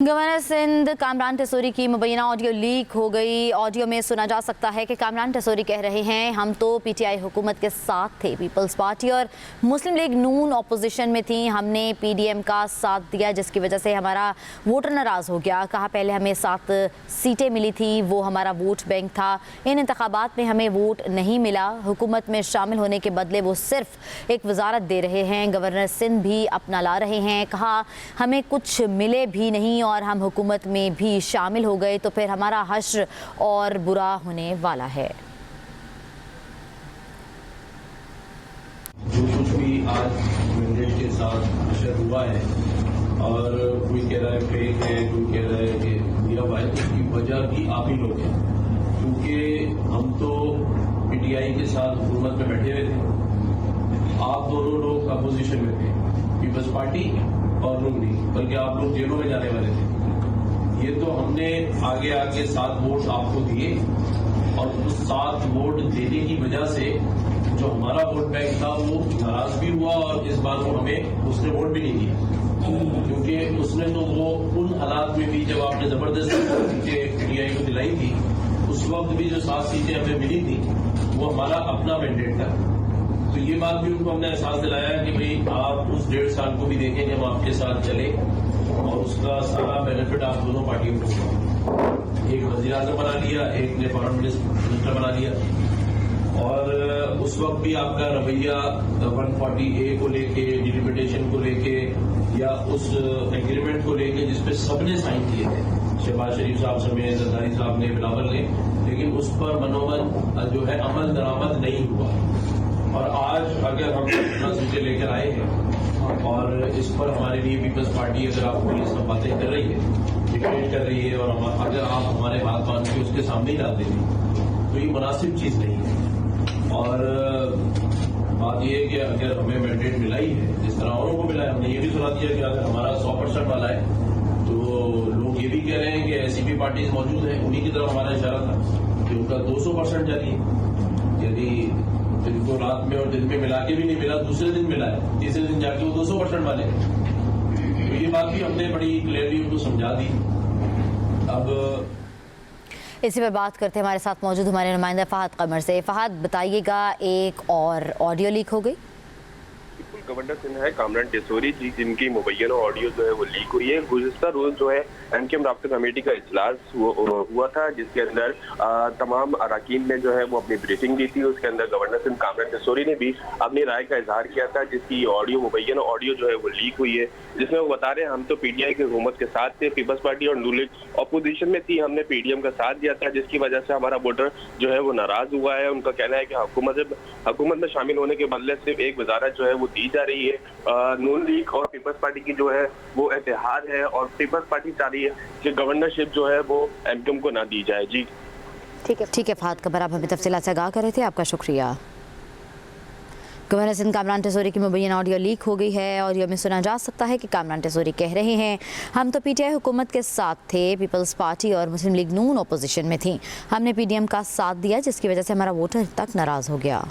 Governor Sindh Kamran Tessori की मुबैना audio leak हो गई। ऑडियो में सुना जा सकता है कि कामरान टेसोरी कह रहे हैं, हम तो पीटीआई हुकूमत के साथ थे, पीपल्स पार्टी और मुस्लिम लीग नून अपोजिशन में थी, हमने पीडीएम का साथ दिया जिसकी वजह से हमारा वोटर नाराज़ हो गया। कहा पहले हमें 7 सीटें मिली थी, वो हमारा वोट बैंक था, इन इंतखाबात में हमें वोट नहीं मिला, हुकूमत में शामिल होने के बदले वो सिर्फ एक वजारत दे रहे हैं। गवर्नर सिंध भी अपना ला रहे हैं, कहा हमें कुछ मिले भी नहीं और हम हुकूमत में भी शामिल हो गए तो फिर हमारा हश्र और बुरा होने वाला है। जो कुछ भी आज मैंडेट के साथ हश्र हुआ है और कोई कह रहा है फेक है, कोई कह रहा है कि दिया हुआ है, उसकी वजह भी आप ही लोग हैं, क्योंकि हम तो पीटीआई के साथ हुकूमत में बैठे हुए थे, आप दोनों लोग अपोजिशन में थे, पीपल्स पार्टी और नून लीग, बल्कि आप लोग जेलों में जाने वाले थे। ये तो हमने आगे आगे 7 वोट आपको दिए और उस 7 वोट देने की वजह से जो हमारा वोट बैंक था वो नाराज भी हुआ और इस बार वो हमें उसने वोट भी नहीं दिया, क्योंकि उसने तो वो उन हालात में भी जब आपने जबरदस्ती सीटें पीटीआई को दिलाई थी, उस वक्त भी जो 7 सीटें हमें मिली थी वो हमारा अपना मैंडेट था। तो ये बात भी उनको हमने एहसास दिलाया कि भाई आप उस 1.5 साल को भी देखें जब आपके साथ चले और उसका सारा बेनिफिट आप दोनों पार्टियों को होगा। एक वज़ीर आज़म बना लिया, एक ने फॉरेन मिनिस्टर बना लिया और उस वक्त भी आपका रवैया 140A को लेके, डिलिमिटेशन को लेके या उस एग्रीमेंट को लेके जिसपे सबने साइन किए थे, शहबाज शरीफ साहब समेत जरदारी साहब ने, बिलावल ने, लेकिन उस पर मनोमन जो है अमल दरामद नहीं हुआ। और आज अगर हम अपना सीटें लेकर आए हैं और इस पर हमारे लिए पीपल्स पार्टी अगर आपको ये सब बातें कर रही है, डिक्लेयर कर रही है और अगर आप हमारे हाथ बांध के उसके सामने ही डाल देंगे तो ये मुनासिब चीज नहीं है। और बात यह है कि अगर हमें मैंडेट मिला ही है जिस तरह औरों को मिला है, हमने ये भी सुना दिया कि अगर हमारा 100% वाला है तो लोग ये भी कह रहे हैं कि ऐसी भी पार्टीज मौजूद हैं, उन्हीं की तरफ हमारा इशारा था कि उनका 200% जारी है, यदि जिनको रात में और दिन में मिला के भी नहीं मिला, दूसरे दिन मिला है, तीसरे दिन जाके वो 200% वाले हैं। तो ये बात भी हमने बड़ी क्लियरली उनको समझा दी। अब इसी पर बात करते हैं, हमारे साथ मौजूद हमारे नुमाइंदा फहद कमर से। फहद बताइएगा, एक और ऑडियो लीक हो गई। गवर्नर सिंध है कामरान टेसोरी जी, जिनकी मुबैना ऑडियो जो है वो लीक हुई है। गुज़िश्ता रोज जो है एमकेएम राब्ता कमेटी का इजलास हुआ था, जिसके अंदर तमाम अरकान ने जो है वो अपनी ब्रीफिंग दी थी। उसके अंदर गवर्नर सिंध कामरान टेसोरी ने भी अपनी राय का इजहार किया था, जिसकी ऑडियो मुबैना ऑडियो जो है वो लीक हुई है, जिसमें वो बता रहे हैं हम तो पीटीआई की हुकूमत के साथ थे, पीपल्स पार्टी और नून लीग अपोजिशन में थी, हमने पीडीएम का साथ दिया था, जिसकी वजह से हमारा वोटर जो है वो नाराज हुआ है। उनका कहना है कि हुकूमत में शामिल होने के बदले सिर्फ एक वजारत जो है वो दी जा रही है। नून लीग और पीपल्स पार्टी की जो है वो इत्तेहाद है और पीपल्स पार्टी चाह रही है कि गवर्नरशिप जो है वो एमकेएम को ना दी जाए। जी ठीक है फहद कमर, आप हमें तफसीलात से आगाह कर रहे थे, आपका शुक्रिया। गवर्नर सिंध कामरान टेसोरी की मुबैना ऑडियो लीक हो गई है। ऑडियो में सुना जा सकता है कि कामरान टेसोरी कह रहे हैं, हम तो पीटीआई हुकूमत के साथ थे, पीपल्स पार्टी और मुस्लिम लीग नून अपोजिशन में थी, हमने पीडीएम का साथ दिया जिसकी वजह से हमारा वोटर तक नाराज़ हो गया।